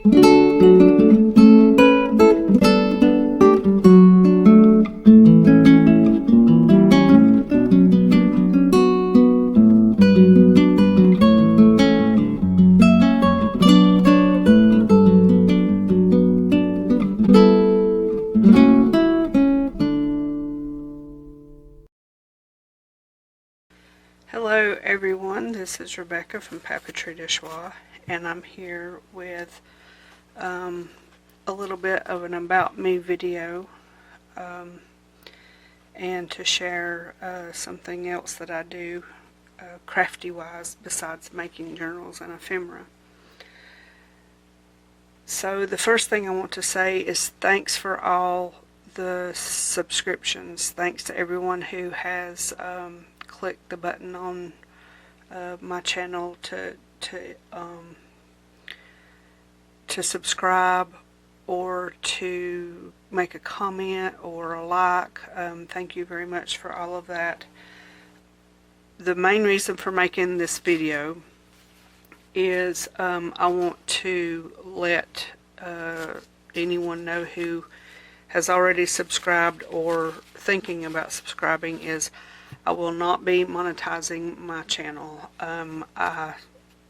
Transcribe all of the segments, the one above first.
Hello everyone, this is Rebecca from Papeterie de Choix, and I'm here with a little bit of an about me video and to share something else that I do crafty wise besides making journals and ephemera. So the first thing I want to say is thanks for all the subscriptions. Thanks to everyone who has clicked the button on my channel to subscribe or to make a comment or a like. Thank you very much for all of that. The main reason for making this video is I want to let anyone know who has already subscribed or thinking about subscribing is I will not be monetizing my channel. I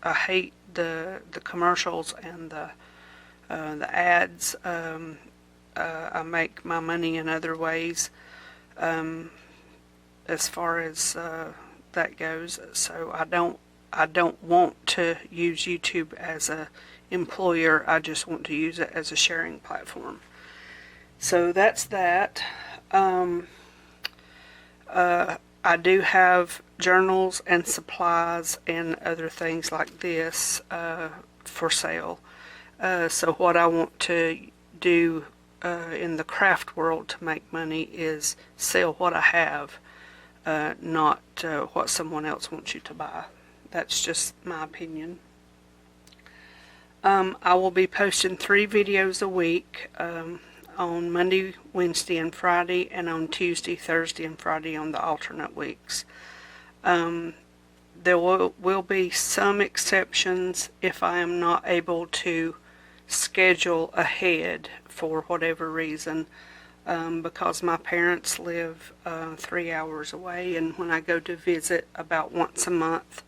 hate the commercials and the ads. I make my money in other ways as far as that goes. So I don't want to use YouTube as a employer. I just want to use it as a sharing platform. So that's that. I do have journals and supplies and other things like this for sale. So what I want to do in the craft world to make money is sell what I have, not what someone else wants you to buy. That's just my opinion. I will be posting 3 videos a week. On Monday, Wednesday, and Friday, and on Tuesday, Thursday, and Friday on the alternate weeks. There will be some exceptions if I am not able to schedule ahead for whatever reason, because my parents live 3 hours away, and when I go to visit about once a month,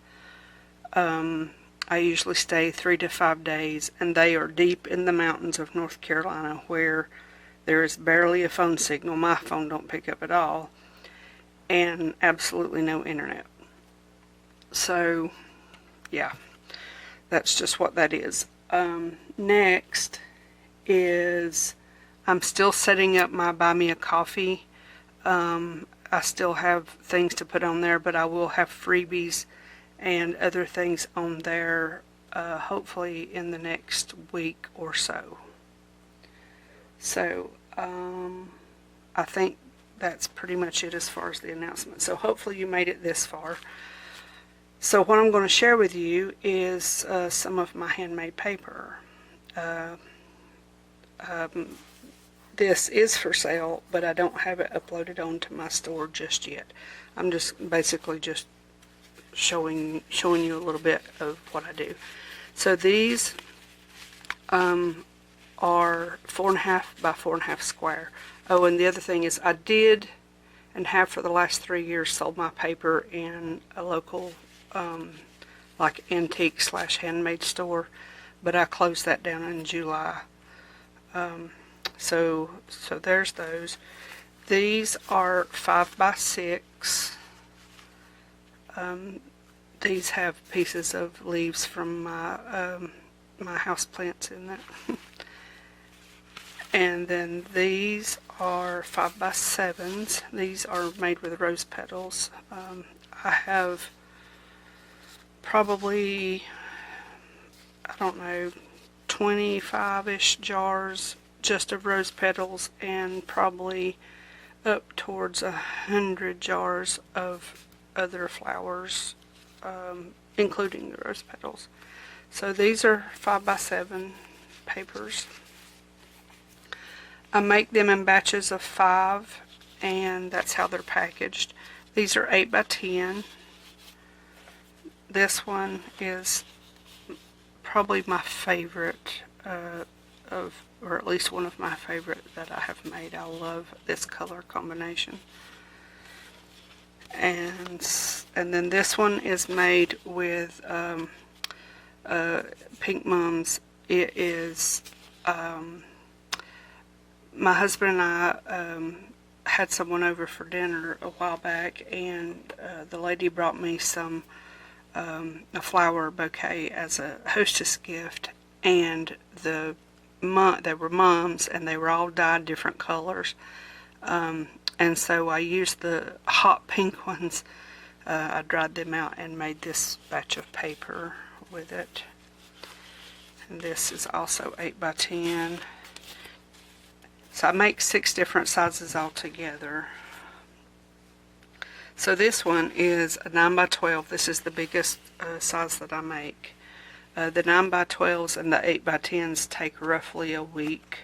I usually stay 3 to 5 days, and they are deep in the mountains of North Carolina where there is barely a phone signal. My phone don't pick up at all, and absolutely no internet. So, yeah, that's just what that is. Next is I'm still setting up my Buy Me a Coffee. I still have things to put on there, but I will have freebies and other things on there hopefully in the next week or so. So I think that's pretty much it as far as the announcement. So hopefully you made it this far. So what I'm going to share with you is some of my handmade paper. This is for sale, but I don't have it uploaded onto my store just yet. I'm just basically just showing you a little bit of what I do. So these are 4.5 by 4.5 square. Oh, and the other thing is I did and have for the last 3 years sold my paper in a local like antique / handmade store, but I closed that down in July. So there's those. These are 5 by 6. These have pieces of leaves from my house plants in it. And then these are 5 by 7s. These are made with rose petals. I have probably, I don't know, 25-ish jars just of rose petals, and probably up towards 100 jars of other flowers, including the rose petals. So these are 5 by 7 papers. I make them in batches of 5, and that's how they're packaged. These are 8 by 10. This one is probably my favorite. or at least one of my favorite that I have made. I love this color combination. And then this one is made with Pink Mums. It is, my husband and I had someone over for dinner a while back, and the lady brought me a flower bouquet as a hostess gift, and they were mums, and they were all dyed different colors. And so I used the hot pink ones. I dried them out and made this batch of paper with it. And this is also 8 by 10. So I make 6 different sizes altogether. So this one is a 9 by 12. This is the biggest size that I make. The 9 by 12s and the 8 by 10s take roughly a week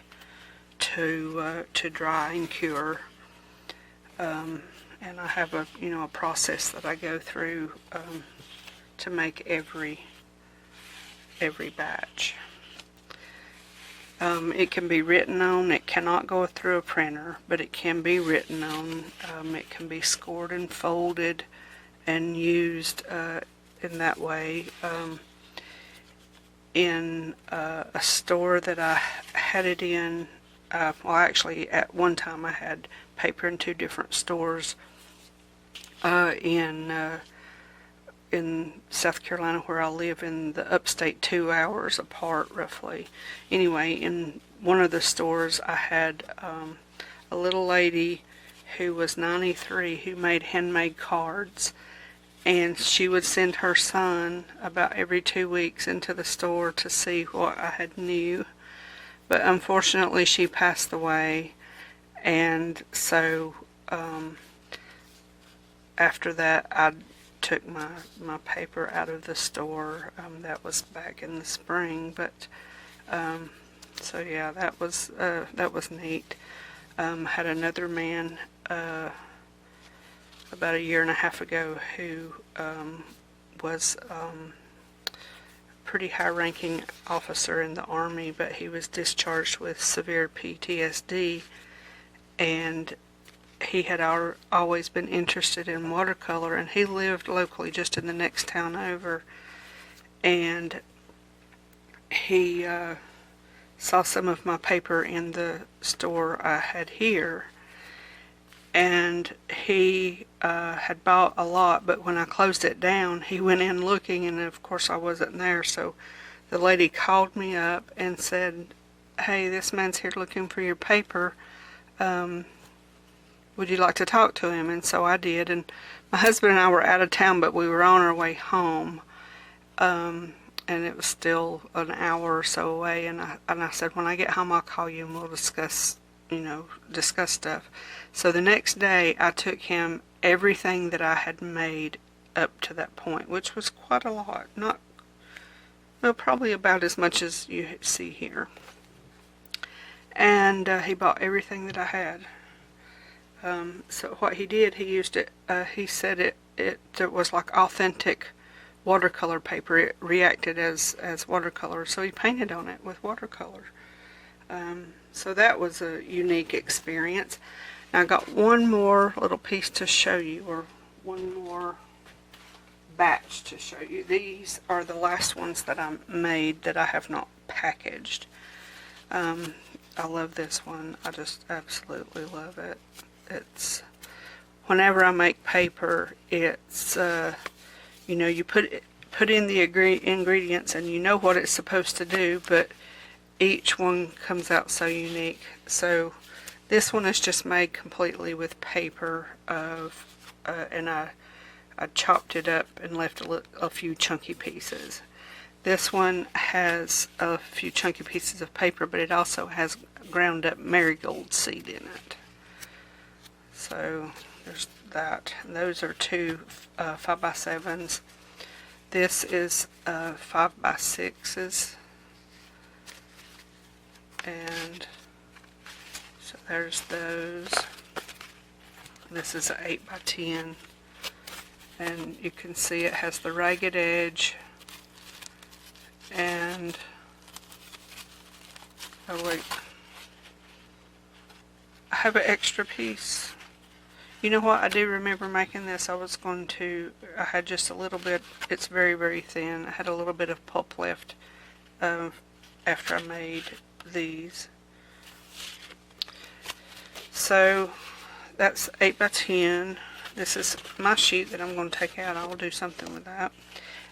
to dry and cure. And I have a process that I go through to make every batch. It can be written on. It cannot go through a printer, but it can be written on. It can be scored and folded and used in that way. In a store that I had it in, well, actually at one time I had paper in 2 different stores in South Carolina where I live, in the upstate, 2 hours apart roughly. Anyway, in one of the stores I had a little lady who was 93 who made handmade cards, and she would send her son about every 2 weeks into the store to see what I had new. But unfortunately she passed away, and so after that I took my paper out of the store. That was back in the spring, but so yeah, that was neat. Had another man about a year and a half ago who was a pretty high-ranking officer in the Army, but he was discharged with severe PTSD, and he had always been interested in watercolor, and he lived locally just in the next town over, and he saw some of my paper in the store I had here, and he had bought a lot, but when I closed it down, he went in looking, and of course I wasn't there. So the lady called me up and said, "Hey, this man's here looking for your paper. Would you like to talk to him?" And so I did, and my husband and I were out of town, but we were on our way home, and it was still an hour or so away, and I said, "When I get home, I'll call you and we'll discuss stuff." So the next day I took him everything that I had made up to that point, which was quite a lot. Probably about as much as you see here. And he bought everything that I had. So what he did, he used it, he said it was like authentic watercolor paper. It reacted as watercolor, so he painted on it with watercolor. So that was a unique experience. Now I got one more little piece to show you, or one more batch to show you. These are the last ones that I made that I have not packaged. I love this one. I just absolutely love it. It's, whenever I make paper, it's you put in the ingredients and you know what it's supposed to do, but each one comes out so unique. So this one is just made completely with paper and I chopped it up and left a few chunky pieces. This one has a few chunky pieces of paper, but it also has ground up marigold seed in it. So there's that. And those are 2 5x7s. This is 5x6s. And so there's those. This is an 8x10. And you can see it has the ragged edge, and Oh wait, I have an extra piece. You know what, I do remember making this. I had just a little bit, it's very, very thin. I had a little bit of pulp left after I made these. So that's 8 by 10. This is my sheet that I'm going to take out. I'll do something with that.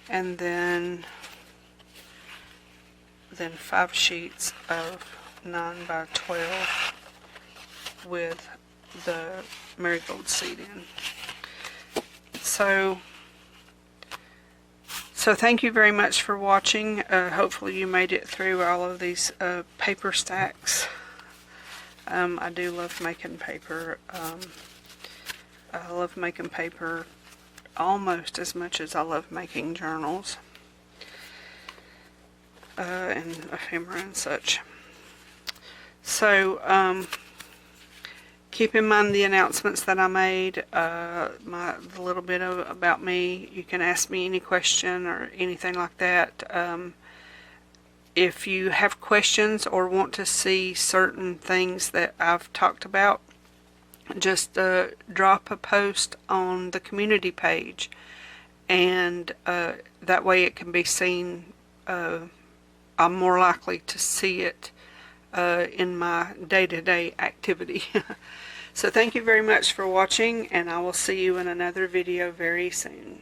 And then 5 sheets of 9 by 12 with the marigold seed in. So thank you very much for watching. Hopefully you made it through all of these paper stacks. I do love making paper. I love making paper almost as much as I love making journals and ephemera and such. So keep in mind the announcements that I made, the little bit about me. You can ask me any question or anything like that. If you have questions or want to see certain things that I've talked about, just drop a post on the community page, and that way it can be seen. I'm more likely to see it in my day-to-day activity. So thank you very much for watching, and I will see you in another video very soon.